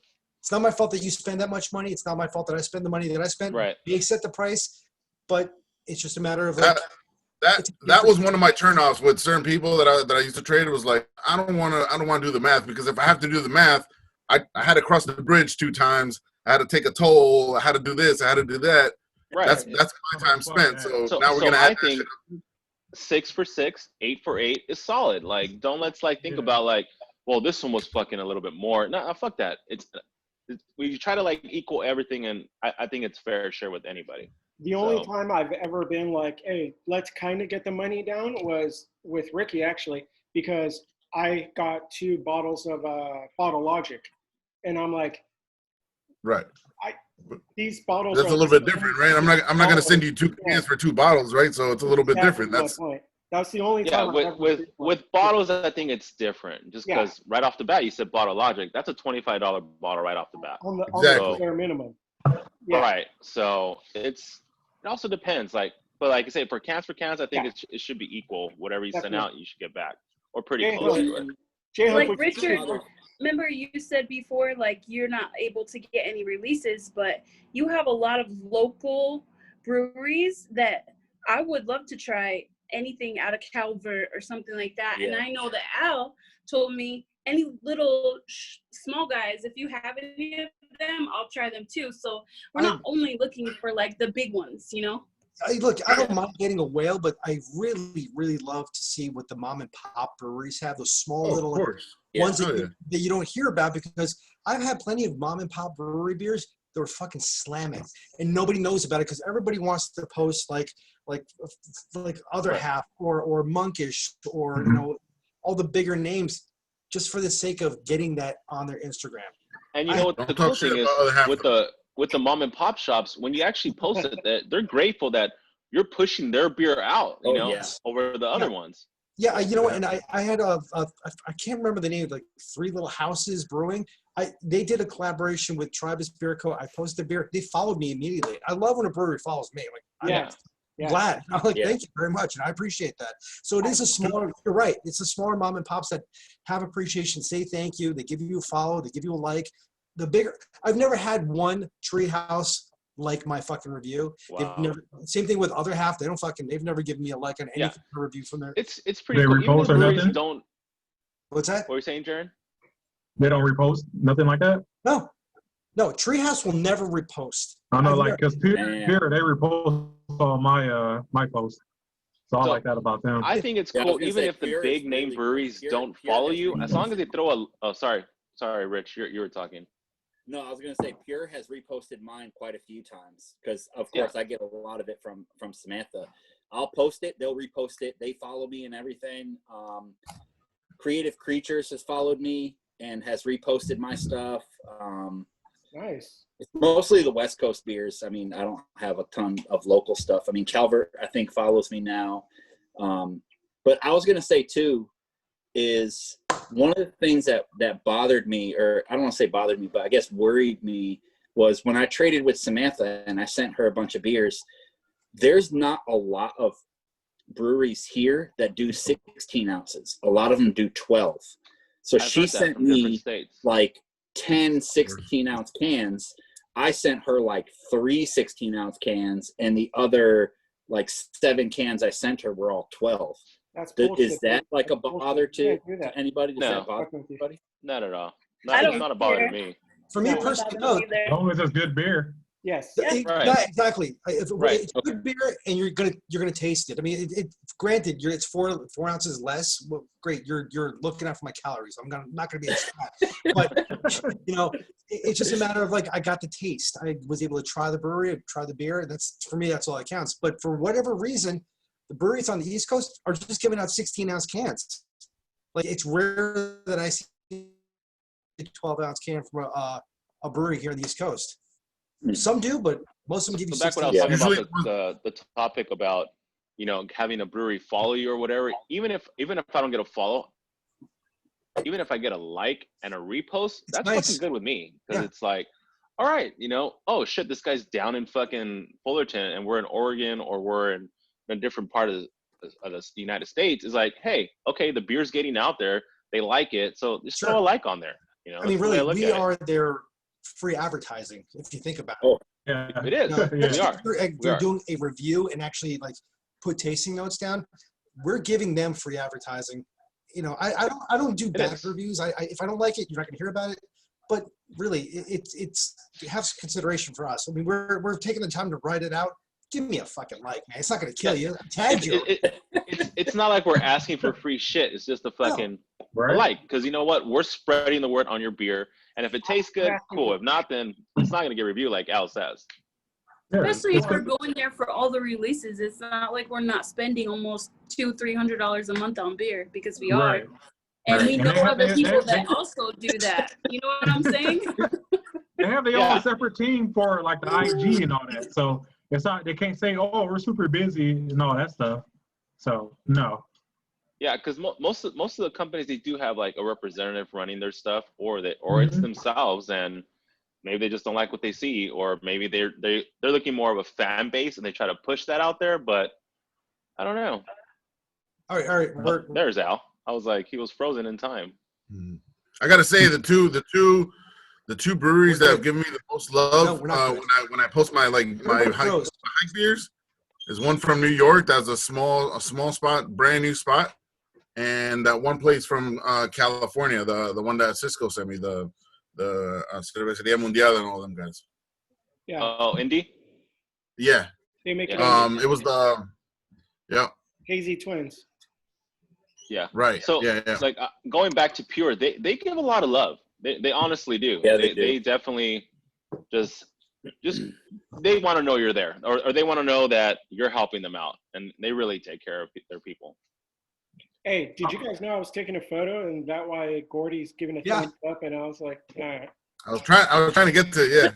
It's not my fault that you spend that much money. It's not my fault that I spend the money that I spent. Right. They set the price, but it's just a matter of like. that was one of my turnoffs with certain people that I used to trade. It was like, I don't want to do the math, because if I have to do the math, I had to cross the bridge 2 times. I had to take a toll. I had to do this. I had to do that. Right. That's my time spent. So now we're so gonna I add think 6 for 6, 8 for 8 is solid. Like, don't let's like think about like, well, this one was fucking a little bit more. No, fuck that. It's we try to like equal everything, and I think it's fair to share with anybody. The only time I've ever been like, hey, let's kind of get the money down was with Ricky, actually, because I got 2 bottles of Bottle Logic. And I'm like, right. These bottles That's a little bit different, right? I'm not going to send you 2 cans for 2 bottles, right? So it's a little bit different. That's my point. That's the only Yeah, time. with bottles, I think it's different. Just because right off the bat, you said Bottle Logic. That's a $25 bottle right off the bat. On the Exactly. bare minimum. Yeah. Right. So it also depends. Like, But like I say, for cans, I think Yeah. it should be equal. Whatever you send Definitely. out, you should get back, or pretty Yeah, close well, to it. J-Hope, Like what you Richard, think? remember you said before, like you're not able to get any releases, but you have a lot of local breweries that I would love to try anything out of Calvert or something like that. And Yeah. I know that Al told me any little small guys, if you have any of them, I'll try them too. So we're not only looking for like the big ones, you know? Look, I don't mind getting a whale, but I really, really love to see what the mom and pop breweries have. Those small Oh, of little course. ones Yeah. that you don't hear about, because I've had plenty of mom and pop brewery beers that were fucking slamming, and nobody knows about it because everybody wants to post like other Right. half or monkish or Mhm. you know, all the bigger names, just for the sake of getting that on their Instagram. And you know what Don't the talk cool shit thing is about other half with the mom and pop shops, when you actually post it, that they're grateful that you're pushing their beer out, you Oh, know, yeah. over the other ones. Yeah, you know what? And I had I can't remember the name, like Three Little Houses Brewing. They did a collaboration with Tribus Beer Co. I posted beer. They followed me immediately. I love when a brewery follows me. Like, Yeah. I'm glad. I'm like, Yeah. thank you very much, and I appreciate that. So it is a smaller. You're right. It's a smaller mom and pops that have appreciation. Say thank you. They give you a follow. They give you a like. The bigger. I've never had one treehouse like my fucking review. Wow. They've never. Same thing with other half. They don't fucking. They've never given me a like on any Yeah. review from their. It's pretty They cool. Even repost if or breweries nothing? don't. What's that? What were you saying, Jaron? They don't repost nothing like that. No, Treehouse will never repost. I know, I've like, cause Man. Peer, they repost all my post, so I So, like that about them. I think it's Yeah, I was cool, gonna even say if the Pure is big name really- breweries Pure- don't Pure follow has you, as long as they reposted. throw a. Oh, sorry, Rich, you were talking. No, I was gonna say Pure has reposted mine quite a few times because, of Yeah. course, I get a lot of it from Samantha. I'll post it, they'll repost it. They follow me and everything. Creative Creatures has followed me and has reposted my stuff. Nice. It's mostly the West Coast beers. I mean, I don't have a ton of local stuff. I mean, Calvert, I think, follows me now. But I was gonna say too, is one of the things that bothered me, or I don't want to say bothered me, but I guess worried me, was when I traded with Samantha and I sent her a bunch of beers. There's not a lot of breweries here that do 16 ounces. A lot of them do 12. So I've she heard that sent from different me states. like 10 16-ounce cans. I sent her like 3 16-ounce cans, and the other like 7 cans I sent her were all 12. That's Is bullshit. that like a That's bullshit. bother You can't to do that. anybody? Does No. that bother Fucking with you. anybody? Not at all. I don't It's not a bother care. to me. For me Yeah. personally, Not no. either. As long as it's good beer. Yes. Yeah. Right. Not exactly. If Right. it's good beer and you're gonna taste it. I mean, granted, it's 4 ounces less. Well, great. You're looking out for my calories. I'm not gonna be as fat. But you know, it's just a matter of like I got the taste. I was able to try the brewery, try the beer. That's for me. That's all that counts. But for whatever reason, the breweries on the East Coast are just giving out 16-ounce cans. Like it's rare that I see a 12-ounce can from a brewery here on the East Coast. Some do, but most of them give you So back when I 16. was talking Usually- about the topic about, you know, having a brewery follow you or whatever, even if I don't get a follow, even if I get a like and a repost, that's nice. fucking good with me, because Yeah. it's like, all right, you know, oh shit, this guy's down in fucking Fullerton and we're in Oregon, or we're in a different part of the United States. It's like, hey, okay, the beer's getting out there, they like it, so just Sure. throw a like on there. You know, I mean, that's the way really, look we at it. are their free advertising, if you think about it. Oh, Yeah. It is. You know, Yeah. We are. they're are. doing a review and actually like put tasting notes down. We're giving them free advertising. You know, I don't do bad is. reviews. If I don't like it, you're not gonna hear about it. But really, it's have some consideration for us. I mean, we're taking the time to write it out. Give me a fucking like, man. It's not gonna kill you. I tagged you. It's not like we're asking for free shit. It's just a fucking Right. like, because you know what? We're spreading the word on your beer, and if it tastes good, cool. If not, then it's not gonna get reviewed, like Al says. Yeah. Especially if we're going there for all the releases. It's not like we're not spending almost $200-300 a month on beer, because we are. Right. And Right. we And know they have- other they- people they- that also do that. You know what I'm saying? They have their Yeah. own separate team for like the IG and all that. So it's not, they can't say, oh, we're super busy and all that stuff. So no. Yeah, because most of the companies, they do have like a representative running their stuff, or it's Mhm. themselves, and maybe they just don't like what they see, or maybe they're looking more of a fan base and they try to push that out there. But I don't know. All right. Oh, there's Al. I was like, he was frozen in time. I gotta say the two breweries that have given me the most love we're not when I post my hike beers is one from New York. That's a small spot, brand new spot, and that one place from California, the one that Cisco sent me, the Cervecería Mundial and all them guys. Yeah. Oh, Indy. Yeah. They make it. It was the Hazy Twins. Yeah. Right. So yeah. like going back to Pure, they give a lot of love. They honestly do. Yeah, they definitely just they want to know you're there, or they want to know that you're helping them out, and they really take care of their people. Hey, did you guys know I was taking a photo, and that why Gordy's giving a thumbs up, and I was like, all right. I was trying to get to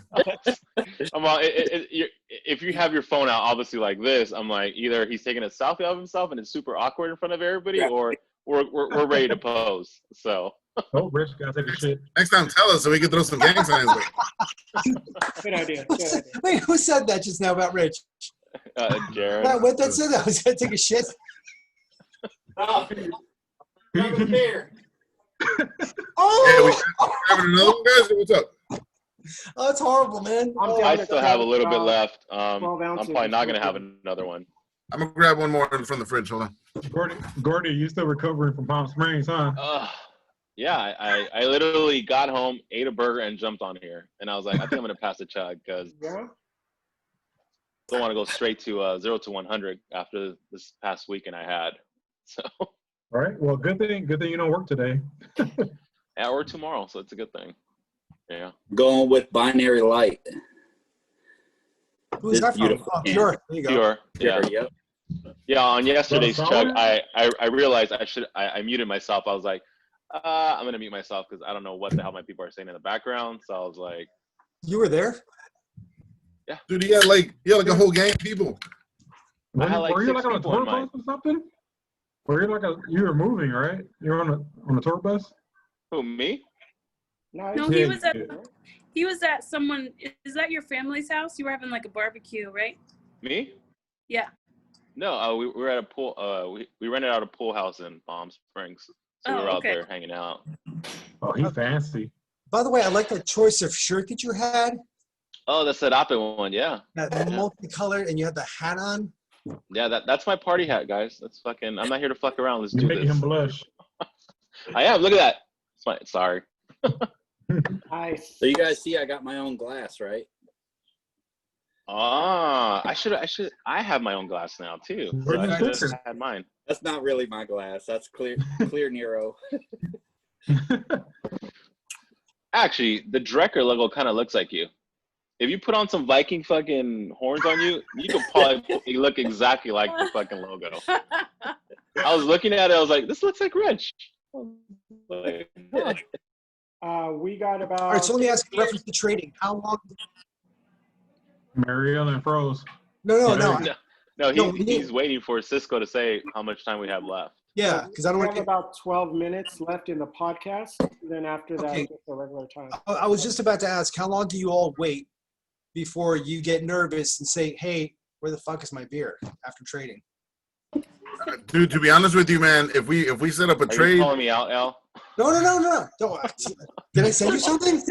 I'm all, if you have your phone out, obviously like this, I'm like, either he's taking a selfie of himself and it's super awkward in front of everybody, or we're ready to pose. So. Oh, Rich, gotta take a shit. Next time, tell us so we can throw some gang signs. Good idea. Wait, who said that just now about Rich? Jared. What that said? I was gonna take a shit. Oh, grab a beer. Yeah, we having another one, guys. What's up? Oh, that's horrible, man. I still have a little bit left. I'm 12 ounces. probably not gonna have another one. I'm gonna grab one more from the fridge. Hold on. Gordy, you still recovering from Palm Springs, huh? Yeah, I literally got home, ate a burger, and jumped on here. And I was like, I think I'm gonna pass a Chug because I don't want to go straight to 0 to 100 after this past weekend I had. So. All right. Well, good thing you don't work today. Yeah, or tomorrow, so it's a good thing. Yeah. Going with Binary Light. Who's that from? Beautiful. Oh, Pure. There you go. Pure. Yeah. Yep. Yeah. On yesterday's Well, Chug, I realized I muted myself. I was like, I'm gonna mute myself because I don't know what the hell my people are saying in the background. So I was like, You were there? yeah. Dude, he had like a whole gang of people. I had like were you 6 like on a people tour in mine. bus or something? Were you were moving, right? You were on a tour bus? Who, me? Nice. No, Yeah, he was at someone. Is that your family's house? You were having like a barbecue, right? Me? Yeah. No, we were at a pool. We rented out a pool house in Palm Springs, so we Oh, were out okay. there hanging out. Oh, he fancy. By the way, I like that choice of shirt that you had. Oh, the Serape one, yeah. That multicolored, and you had the hat on. Yeah, that's my party hat, guys. That's fucking. I'm not here to fuck around. Let's You're do making this. him blush. I am. Look at that. Sorry. Nice. So you guys see, I got my own glass, right? I have my own glass now too. So Where'd I you should get it? have had mine. That's not really my glass. That's clear Nero. Actually, the Drecker logo kind of looks like you. If you put on some Viking fucking horns on you, you could probably look exactly like the fucking logo. I was looking at it, I was like, this looks like Rich. Like, We got about. All right, so let me ask you, reference to trading. How long? Marielle and Froze. No. No, he's waiting for Cisco to say how much time we have left. Yeah, because I don't We want have to. about 12 minutes left in the podcast. Then after that, Okay. it's the regular time. I was just about to ask, how long do you all wait before you get nervous and say, "Hey, where the fuck is my beer?" After trading? Dude, to be honest with you, man, if we set up a Are you trade, calling me out, Al? No. Don't. Did I send you something?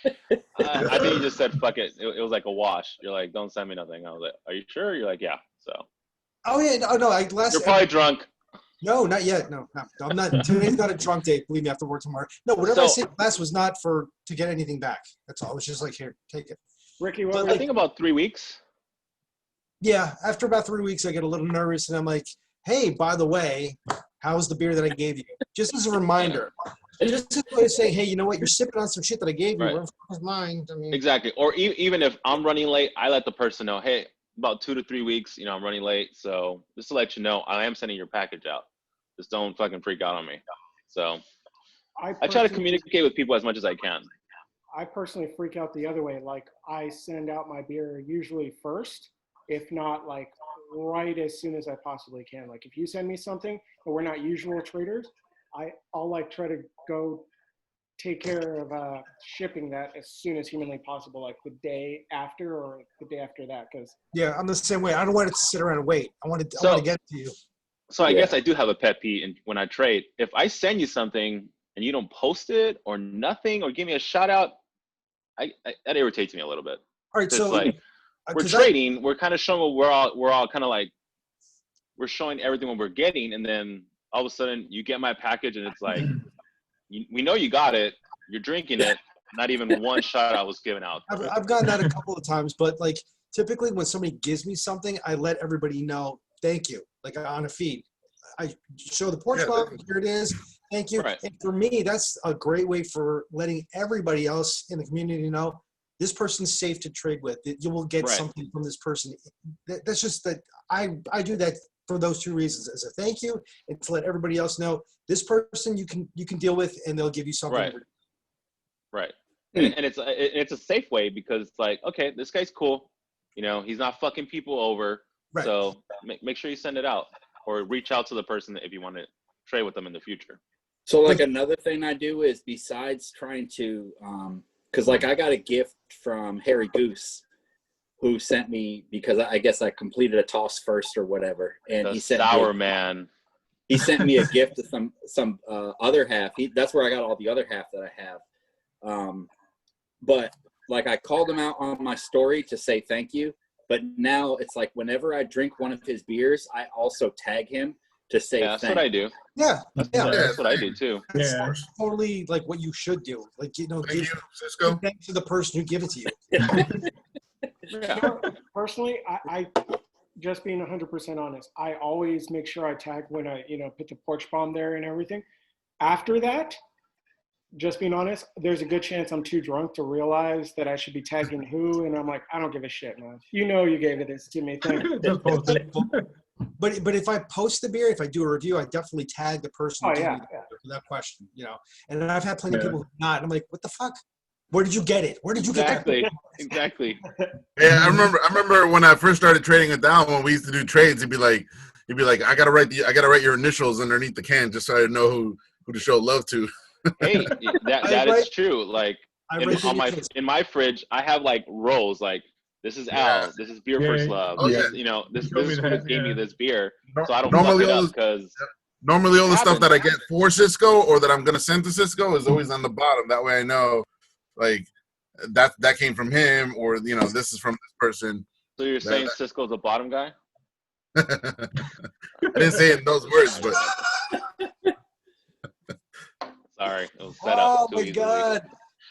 I think you just said fuck it. It was like a wash. You're like, don't send me nothing. I was like, are you sure? You're like, yeah. So Oh yeah, no. you're probably drunk. No, not yet. No, I'm not. Today's not a drunk day. Believe me, I have to work tomorrow. No, whatever I So- said last was not to get anything back. That's all. It was just like, here, take it. Ricky, what But were I think about 3 weeks. Yeah, after about 3 weeks, I get a little nervous, and I'm like, "Hey, by the way, how's the beer that I gave you?" Just as a reminder, and just as a way to say, "Hey, you know what? You're sipping on some shit that I gave you. Right. Where the fuck is mine?" I mean, Exactly. Or even if I'm running late, I let the person know, hey, about 2 to 3 weeks, I'm running late. So just to let you know, I am sending your package out. Just don't fucking freak out on me. So I try to personally- communicate with people as much as I can. I personally freak out the other way. Like, I send out my beer usually first, if not like right as soon as I possibly can. Like, if you send me something and we're not usual traders, I'll like try to go take care of shipping that as soon as humanly possible, like the day after or the day after that, because Yeah, I'm the same way. I don't want it to sit around and wait. I want to So- get it to you. So I Yeah. guess I do have a pet peeve when I trade. If I send you something and you don't post it or nothing or give me a shout out, that irritates me a little bit. All right, It's so like we're 'cause trading, we're kind of showing what we're all kind of like, we're showing everything what we're getting, and then all of a sudden you get my package and it's like, we know you got it, you're drinking it, not even one shout out was given out. I've gotten that a couple of times, but like typically when somebody gives me something, I let everybody know thank you, like on a feed. I show the porch bomb, here it is, thank you. Right. And for me, that's a great way for letting everybody else in the community know this person's safe to trade with. That you will get Right. something from this person. That's just that I do that for those two reasons, as a thank you and to let everybody else know this person you can deal with, and they'll give you something. Right. Right. And it's a safe way because it's like, okay, this guy's cool. You know, he's not fucking people over. Right. So make sure you send it out or reach out to the person if you want to trade with them in the future. So like another thing I do is besides trying to, cause like I got a gift from Harry Goose who sent me, because I guess I completed a toss first or whatever. And he sent Sour man. He sent me a gift to some other half. That's where I got all the other half that I have. But like I called him out on my story to say thank you. But now it's like whenever I drink one of his beers, I also tag him to say Yeah, that's thank what I you. do. Yeah, yeah. That's what I do too. That's Yeah. totally like what you should do. Like, Thank give you, Cisco. thanks to the person who gave it to you. Yeah. personally, I just being 100% honest, I always make sure I tag when I, put the porch bomb there and everything. After that, just being honest, there's a good chance I'm too drunk to realize that I should be tagging who, and I'm like, I don't give a shit, man. You gave it to me. Thank you. Just post it. But if I post the beer, if I do a review, I definitely tag the person Oh, who gave yeah, me the yeah. beer without question, And I've had plenty of Yeah. people who not. I'm like, what the fuck? Where did you get it? Where did you Exactly. get Exactly. Yeah, I remember when I first started trading with Down, when we used to do trades, he'd be like, I gotta write your initials underneath the can just so I know who to show love to. Hey, that is true. Like I write the in my fridge, I have like rows. Like this is Al. This is Beer Yeah. First Love. Oh, This yeah. is, this Show me is who that, gave me yeah. this beer, No- so I don't normally fuck it all up because Normally, all the stuff that I happens. get for Cisco or that I'm gonna send to Cisco is always on the bottom. That way, I know, like that came from him, or this is from this person. So you're saying Cisco's a bottom guy? I didn't say it in those words, but Sorry, it was set up. Oh too my easily. God,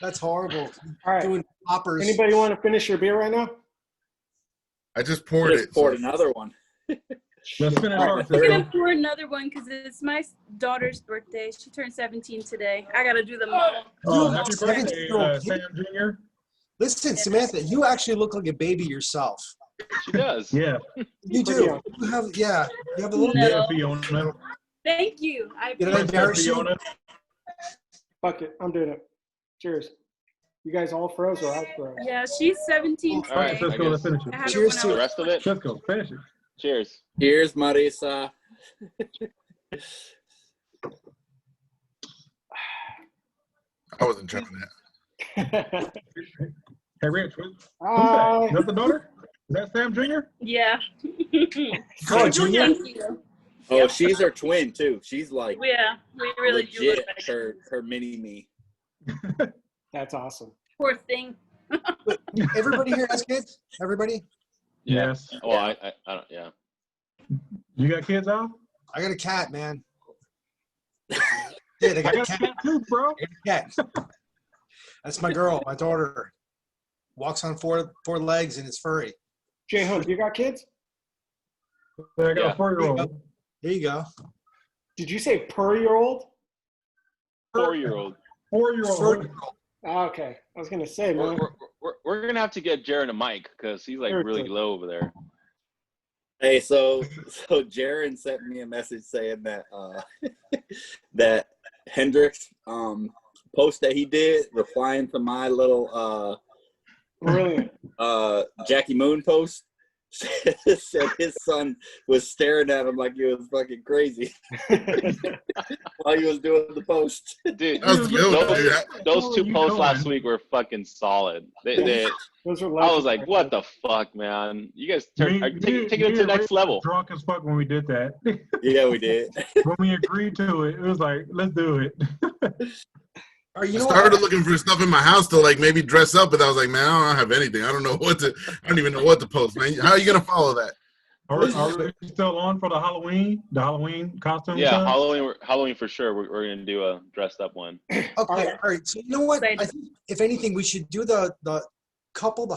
that's horrible. All right. Doing poppers. Anybody want to finish your beer right now? I just poured Just it. poured so- another one. Let's finish All our right, I'm third gonna pour another one because it's my daughter's birthday. She turned 17 today. I gotta do them all. Oh, You happy have birthday, 17-year-old Sam Jr. Listen, Samantha, you actually look like a baby yourself. She does. Yeah. You Pretty do. young. You have a little No. bit. Fiona. Thank you. I Did I appreciate embarrass you? Fiona. Fuck it. I'm doing it. Cheers. You guys all froze or I froze? Yeah, she's 17 All right, today. Cisco, let's finish I it. had her Cheers when to I The was rest of it. Cisco, finish it. Cheers. Here's Marisa. I wasn't trying that. Hey, Rich, who's Hi. that? Is that the daughter? Is that Sam Jr.? Yeah. Call her Junior? Thank you. Oh, she's her twin too. She's like Yeah, we really do look legit like her mini me. That's awesome. poor thing. Everybody here has kids? Everybody? Yes. Oh, I don't. Yeah. You got kids, Al? I got a cat, man. Dude, I I got a got cat. cat too, bro. I got a cat. That's my girl, my daughter. Walks on four legs and is furry. Jay Hook, you got kids? I got Yeah. a 4-year-old. There you go. Did you say per-year-old? 4-year-old. 4-year-old. Furry. Oh, okay. I was going to say, man. We're gonna have to get Jared a mic because he's like really Seriously. low over there. Hey, so Jaron sent me a message saying that that Hendrix post that he did, replying to my little Brilliant. Jackie Moon post, said his son was staring at him like he was fucking crazy while he was doing the post. Dude, That was good, dude. those two you posts doing? last week were fucking solid. They Those are I was legends. like, what the fuck, man? You guys are taking it to me the and next Rick were level. Drunk as fuck when we did that. Yeah, we did. When we agreed to it, it was like, let's do it. All right, I you know started what? looking for stuff in my house to like maybe dress up, but I was like, man, I don't have anything. I don't even know what to post, man. How are you gonna follow that? Are we still on for the Halloween costume? Yeah, stuff? Halloween for sure. We're gonna do a dressed up one. Okay, all right. So you know what? Excited. I think if anything, we should do the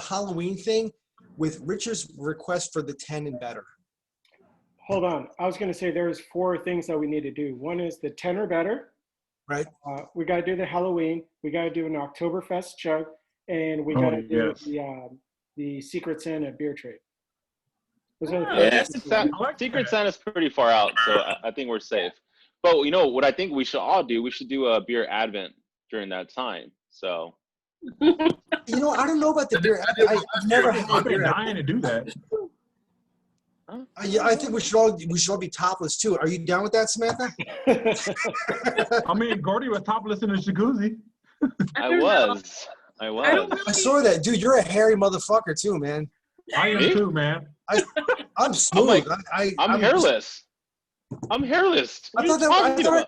Halloween thing with Richard's request for the 10 and better. Hold on. I was going to say there's 4 things that we need to do. One is the 10 or better. Right. We got to do the Halloween. We got to do an Oktoberfest chug, and we got to do the Secret Santa beer trade. Those are the Oh, things that's we do. I like Secret that. Santa's pretty far out, so I think we're safe. But you know what I think we should all do? We should do a beer advent during that time. So You know, I don't know about the beer. I've never had a I've been beer. dying to do that. I think we should all be topless too. Are you down with that, Samantha? I mean, Gordy was topless in the jacuzzi. I don't know. was. I don't I saw that, dude. You're a hairy motherfucker too, man. I am Me? too, man. I'm smooth. like- I'm I'm hairless. I'm hairless. I What are thought you that- I talking thought- about?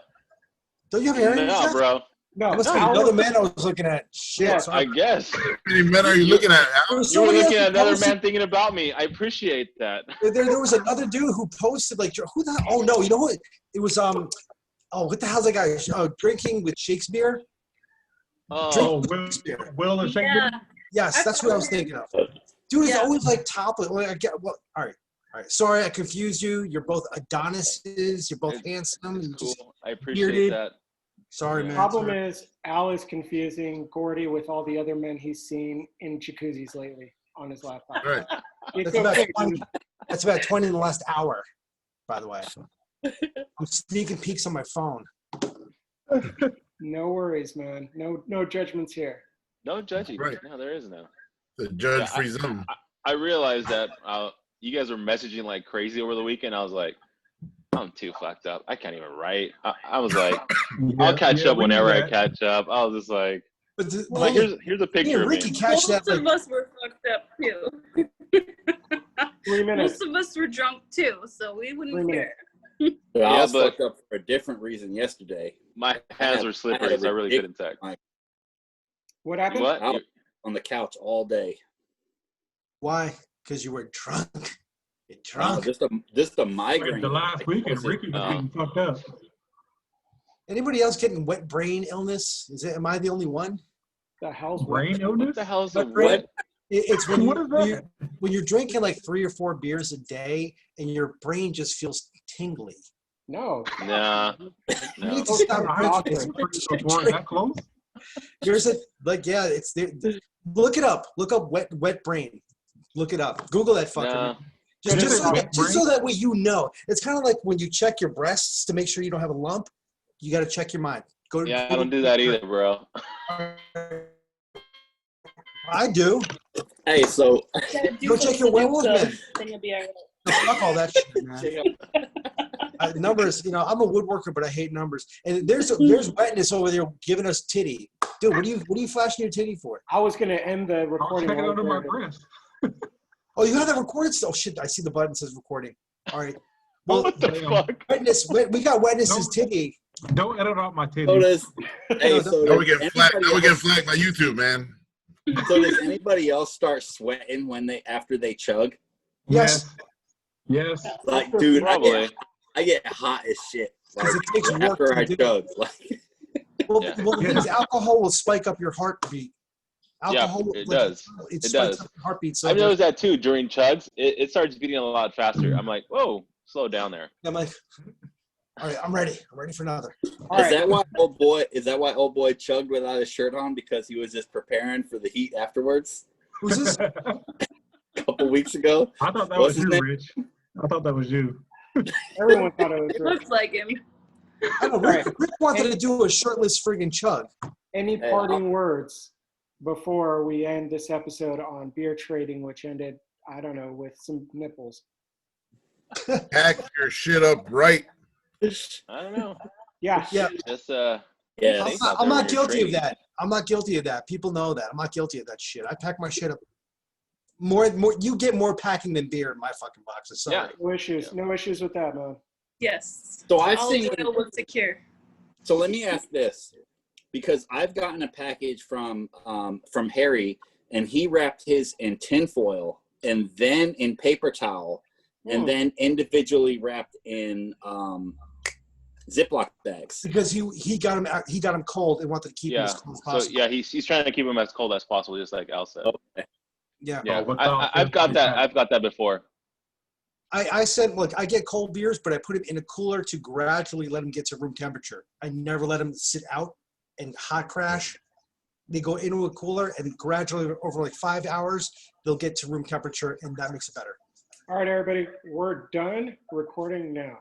Don't you have hair in your No, chest? bro. No, That must be Al- another man I was looking at. Shit. Yeah, sorry. I guess. How many men are you looking at? There was You were somebody looking else at who another posted- man thinking about me. I appreciate that. There was another dude who posted like, who the? Oh no, you know what? It was what the hell's that guy? Drinking with Shakespeare. Oh, Will and Shakespeare. Yeah. Yes, that's what I was thinking of. Dude is Yeah. always like topless. Well, I get well. All right. Sorry, I confused you. You're both Adonises. You're both handsome. it's You just- cool. I appreciate bearded. that. Sorry, Yeah. man. problem Sorry. is Al is confusing Gordy with all the other men he's seen in jacuzzis lately on his laptop. Right. It's That's about okay. 20, that's about 20 in the last hour, by the way. I'm sneaking peeks on my phone. No worries, man. No judgments here. No judging. Right. No, there is no. The judge-free zone. I realized that you guys were messaging like crazy over the weekend. I was like, I'm too fucked up. I can't even write. I was like, I'll catch up we knew whenever I that. catch up. I was just like, But like here's a picture of me. Ricky catch Most that of like us were fucked up too. 3 minutes. Most of us were drunk too, so we 3 wouldn't minutes. care. But I Yeah, was but- fucked up for a different reason yesterday. My hands were slippery, so I really couldn't text. What happened? What? I was on the couch all day. why? Because you were drunk. You're No, drunk. just a migraine. Like the last weekend, was it? Ricky was getting fucked up. Anybody else getting wet brain illness? Am I the only one? The hell's Brain What illness? the hell is a What brain- what? It's when, What is that? when you're drinking like 3 or 4 beers a day and your brain just feels tingly. No. Nah. You No. need to stop drinking. That close? There's a it's there. Look it up. Look up wet brain. Look it up. Google that fucker. Nah. Just so that way you know. It's kind of like when you check your breasts to make sure you don't have a lump. You got to check your mind. Go. Yeah, I don't do that either, bro. I do. Hey, so Go check your werewolf man. Then you'll be all right. Fuck all that shit, man. Numbers, I'm a woodworker, but I hate numbers. And there's wetness over there giving us titty. Dude, what are you flashing your titty for? I was gonna end the I'll recording. check it right under my there. breast. Oh, you have that recorded? Oh shit! I see the button says recording. All right. Well, What the damn. fuck? we got wetness's titty. Don't edit out my so titties. does hey, so Now we does get flagged. Now we anybody get else- flagged by YouTube, man. so does anybody else start sweating after they chug? Yes. Yes. Like, dude, Probably. I get hot as shit. Like, 'Cause it takes work after to I do. chug. Like, Well, Yeah. the thing is, alcohol will spike up your heartbeat. Alcohol, it does. It It spikes does. up your heartbeat. So I've noticed that too during chugs. It starts beating a lot faster. I'm like, whoa, slow down there. I'm like, all right, I'm ready. I'm ready for another. All is right. that why old boy chugged without his shirt on, because he was just preparing for the heat afterwards Who's this? a couple weeks ago? I thought that What's was his you, name? Rich. I thought that was you. Everyone thought it was It Rick. looks like him. I don't know. Rick wanted to do a shirtless friggin' chug. Any Hey, parting words before we end this episode on beer trading, which ended, I don't know, with some nipples. Pack your shit up right. I don't know. Yeah. Yeah. Just Yeah. safe out I'm there not when you're guilty of trading. that. I'm not guilty of that. People know that. I'm not guilty of that shit. I pack my shit up. More. You get more packing than beer in my fucking boxes. Sorry. Yeah. No issues. No issues with that, man. Yes. So I've All seen. oil was secure. So let me ask this, because I've gotten a package from Harry, and he wrapped his in tinfoil and then in paper towel, and then individually wrapped in Ziploc bags. Because he got him out, he got him cold and wanted to keep him as cold as So possible. yeah, he's trying to keep them as cold as possible, just like Al said. Okay. Yeah. Yeah, without I've got that. pack. I've got that before. I said, look, I get cold beers, but I put them in a cooler to gradually let them get to room temperature. I never let them sit out and hot crash. They go into a cooler and gradually over like 5 hours, they'll get to room temperature, and that makes it better. All right, everybody, we're done recording now.